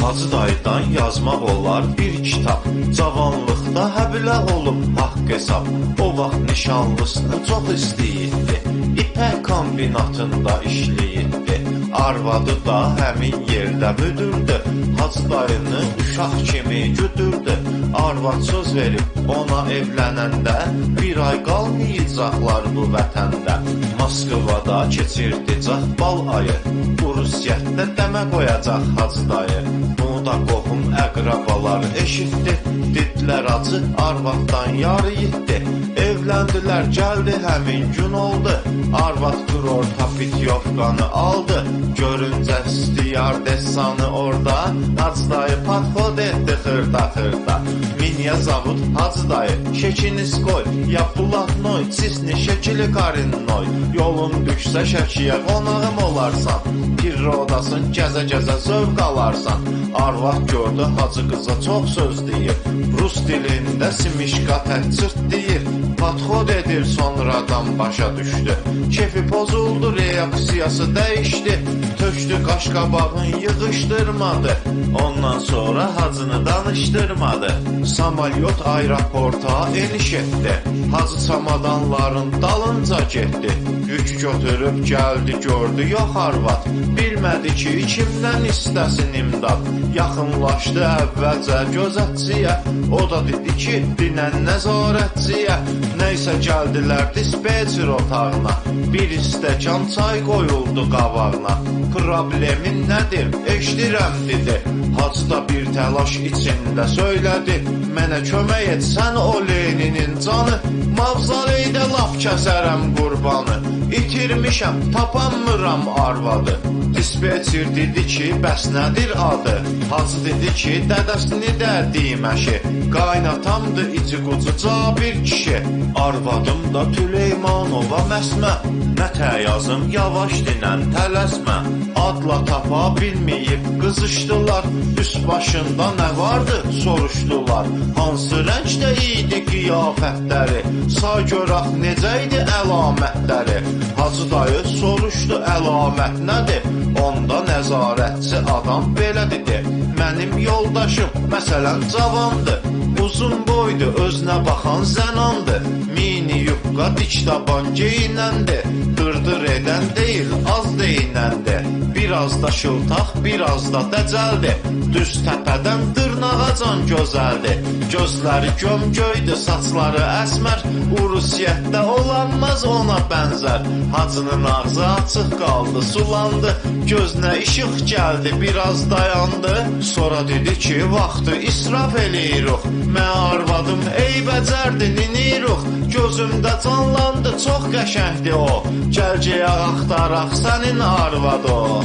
Hacı dayıdan yazmaq olar bir kitab. Cavanlıqda həbilə olub haqq hesab. O vaxt nişanlısını çox istəyirdi. İpək kombinatında işləyirdi. Arvadı da həmin yerdə müdürdü. Hacı dayını uşaq kimi güdürdü. Arvad söz verib ona evlənəndə bir ay qalmayacaqlar bu vətəndə. Moskvada keçirdicək bal ayı. Rusiyyətdə dəmə qoyacaq Hacı dayı. Bunu da qohum əqrabalar eşitdi. Dedilər acı arvaddan yarı yitdi. Evləndilər, gəldi həmin gün oldu. Arvad kurorta pityovkanı aldı. Görüncə stiyardesanı orada. Hacı dayı padxod etdi xırda xırda. Minya zavud Hacı dayı şəkiniz qoy. Ya bulatnoy, cisni şəkili qarinnoy. Yolun düşsə şəkiyə qonağım olarsan. Pirrodasın gəzə-gəzə zövq alarsan. Arvad gördü Hacı qıza çox söz deyir. Rus dilində simişqa təhcırt deyir. Padxod edir sonradan başa düşdü. Kefi pozuldu, reaksiyası dəyişdi. Tökdü qaşqabağın yığışdırmadı. Ondan sonra Hacını danışdırmadı. Samalyot aeroporta eniş etdi. Hacı çamadanların dalınca getdi. Yük götürüb gəldi, gördü yox arvad. Bilmədi ki, kimdən istəsin imdad. Yaxınlaşdı əvvəlcə gözətçiyə. O da dedi ki, dinən nəzarətçiyə. Neysə gəldilər dispetçer otağına. Bir stəkan çay qoyuldu qabağına. Problemin nədir? Eşdirəm dedi. Hacı da bir təlaş içində söylədi. Mənə kömək et, sən o Leninin canı. Mavzaleydə laf kəsərəm qurbanı. İtirmişəm, tapanmıram arvadı. Dispetçer dedi ki, bəs nədir adı? Hacı dedi ki, dədəsini də deyməşi. Qaynatamdı içi qucu cabir kişi. Arvadım da Tüleymanova məsmə. Nətə yazım, yavaş dinən tələsmə. Adla tapa bilməyib qızışdılar. Üst başında nə vardı soruşdular. Hansı rəngdə idi qiyafətləri? Say görək necə idi əlamətləri? Hacı dayı soruşdu əlamət nədir? Onda nəzarətçi adam belə dedi. Mənim yoldaşım məsələn cavandı. Uzun boydu, özünə baxan zənandı. Mini yubqa dik taban geyinəndi. Dırdır edən deyil, az deyinəndi. Biraz da şıltaq, biraz da dəcəldi. Düz təpədən dırnağacan gözəldi. Gözləri gömgöydü, saçları əsmər. Rusiyyətdə olanmaz ona bənzər. Hacının ağzı açıq qaldı, sulandı. Gözünə işıq gəldi, biraz dayandı. Sonra dedi ki, vaxtı israf eləyiruq. Mən arvadım eybəcərdi, niniruq. Gözümdə canlandı, çox qəşəngdi o. Gəlcəyək axtaraq sənin arvadı o.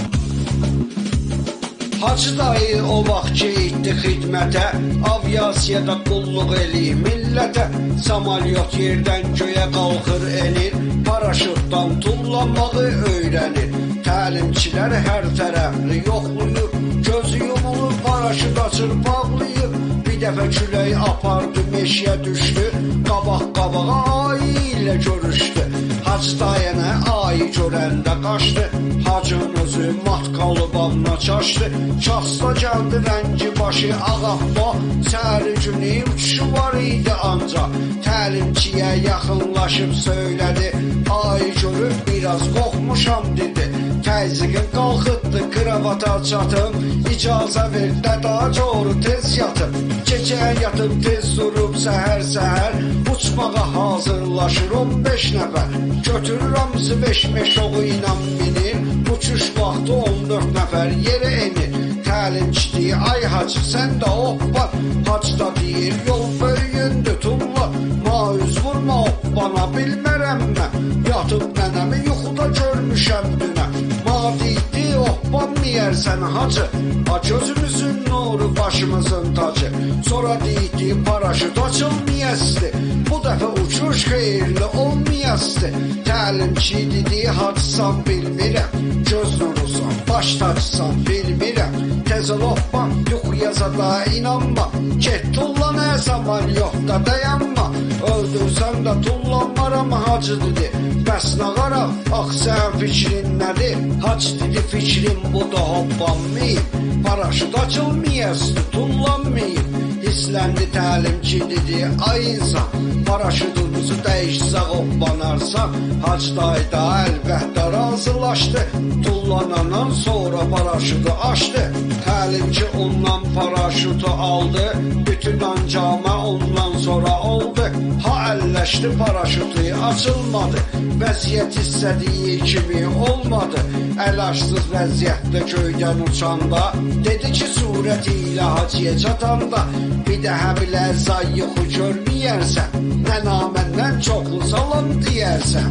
Hacı dayı o vaxt geyitdi xidmətə. Aviasiyada qulluq eləyir millətə. Samalyot yerdən göyə qalxır enir. Paraşutdan tullanmağı öyrənir. Təlimçilər hər tərəfli yoxluyur. Gözü yumulur, paraşut açır, bağlayır. Bir dəfə külək apardı, meşəyə düşdü. Qabaq-qabağa ayı ilə görüşdü. Hacı dayına ayı görəndə qaçdı. Hacının özü matqalı balına çaşdı. Çasta gəldi rəngi başı ağappa. Səhəri günü uçuşu var idi ancaq. Təlimçiyə yaxınlaşıb söylədi. Ayı görüb biraz qorxmuşam dedi. Təzyiqin qalxıbdı, kravata çatım. İcazə ver, dəda coru tez yatım. Gecə yatıb tez durub səhər-səhər. Uçmağa hazırlaşır 15 nəfər. Götürür hamısı 5 meşoğu ilə minir. Uçuş vaxtı 14 nəfər yerə enir. Təlimçi deyir, ay hacı sən də hoppa. Hacı da deyir, yol böyüyündü tulla. Maüz vurma hoppana bilmərəm mən. Yatıb nənəmi yuxuda görmüşəm dünə. Madidi hoppanmayərsən hacı. Ha gözümüzün nuru başımızın tacı. Sonra deydi paraşüt açılmayəsdi. Bu dəfə uçuş xeyirli olmayəsdi. Təlimçi dedi, hacısan bilmirəm. Göz nurusan, baş tacısan bilmirəm. Tez ol hoppan, yuxuya zada inanma. Get tullan hər zaman yoxda dayanma. Öldürsən də tullanmaram hacı dedi. Bəs nağara, ax sən fikrin nədir? Hacı dedi fikrim bu da hoppanmayım. Paraşüt paraşüt açılmayasdı, tullanmayıb. Hisləndi təlimçi dedi, ay insan, paraşütümüzü dəyişsək opbanarsan. Hacı dayı da əlbəttə razılaşdı, tullanandan sonra paraşütü açdı. Təlimçi ondan paraşütü aldı, bütün ancamə ondan sonra oldu. Ha əlləşdi paraşütü açılmadı, vəziyyət istədiyi kimi olmadı. Əlaşsız vəziyyətdə göydən uçanda, dedi ki surəti ilə hacıya çatanda, bir daha bilə zayyıxı görməyərsən, nə naməndən çoxlu salam deyərsən.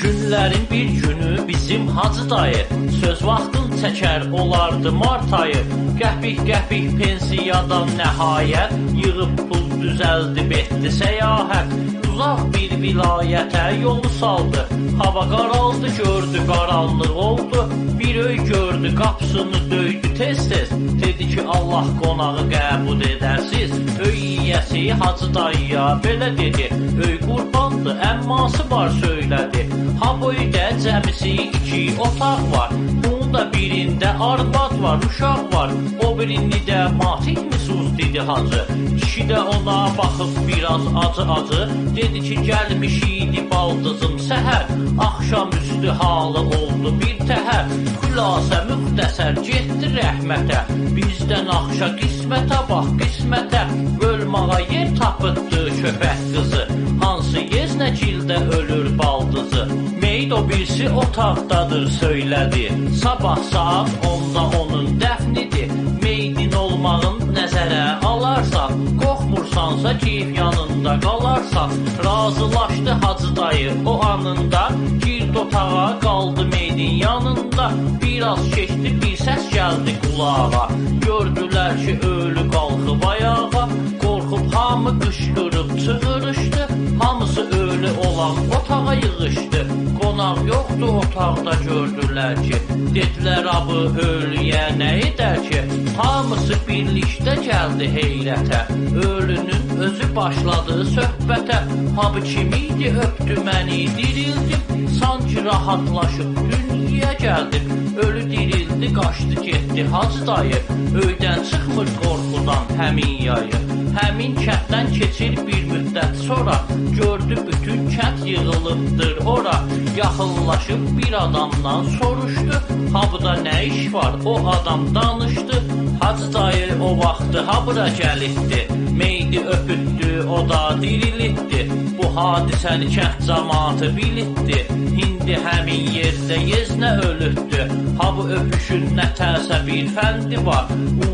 Günlərin bir günü bizim hacı dayı söz vaxtın çəkər olardı mart ayı. Qəpik-qəpik pensiyadan nəhayət yığıb pul düzəldi betdi səyahət. Uzaq bir vilayətə yolu saldı, hava qaraldı gördü qaranlıq oldu. Bir öy gördü qapısını döydü tez-tez, dedi ki Allah qonağı qəbul edərsiz. Öy yiyəsi hacı dayıya belə dedi, öy qurbandı əmması var söylədi. Ha bu öydə cəmisi 2 otaq var, bunun da birində arvad var, uşaq var. O birini də matikmisiniz dedi hacı. Kişi də ona baxıb biraz acı-acı, dedi ki gəlmiş idi baldızım səhər. Axşam üstü halı oldu bir təhər, xülasə müxtəsər getdi rəhmətə. Bizdən axşa qismətə bax qismətə, ölmağa yer tapıtdı köpək qızı. Hansı yeznəcildə ölür baldızı, meyd o birisi otaqdadır söylədi. Sabah saat 10-da onun dəfnidir, meydin olmağın nəzərə alarsan, qorxmursansa keyif yanında qalarsan. Razılaşdı hacı dayı o anında, girdi otağa qaldı meydin yanında. Biraz keçdi bir səs gəldi qulağa, gördülər ki ölü qalxıb ayağa. Qorxub hamı qışqırıb çığırışdı, hamısı ölü olan otağa yığışdı. Qonaq yoxdu otaqda gördülər ki, dedilər abı ölüyə nə edər ki. Hamısı birlikdə gəldi heyrətə, ölünün özü başladı söhbətə. Ha bu kim idi öpdü məni dirildim, sanki rahatlaşıb dünyaya gəldim. Ölü dirildi qaçdı getdi hacı dayı, öydən çıxmır qorxudan həmin yayı. Həmin kənddən keçir bir müddət sonra, gördü bütün kənd yığılıbdır ora. Yaxınlaşıb bir adamdan soruşdu, ha bu da nə iş var, o adam danışdı. Hacı dayı o vaxtı ha bura gəlibdi, meydi öpüddü o da dirilitdi. Bu hadisəni kənd cəmaatı bilitdi, indi həmin yerdə yeznə ölüddü. Ha bu öpüşün nətəsə bir fəndi var,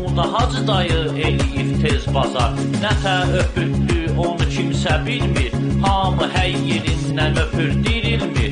onu hacı dayı eləyib tez bazar. Nətə öpüddü onu kimsə bilmir, hamı hər yerindən öpür dirilmir.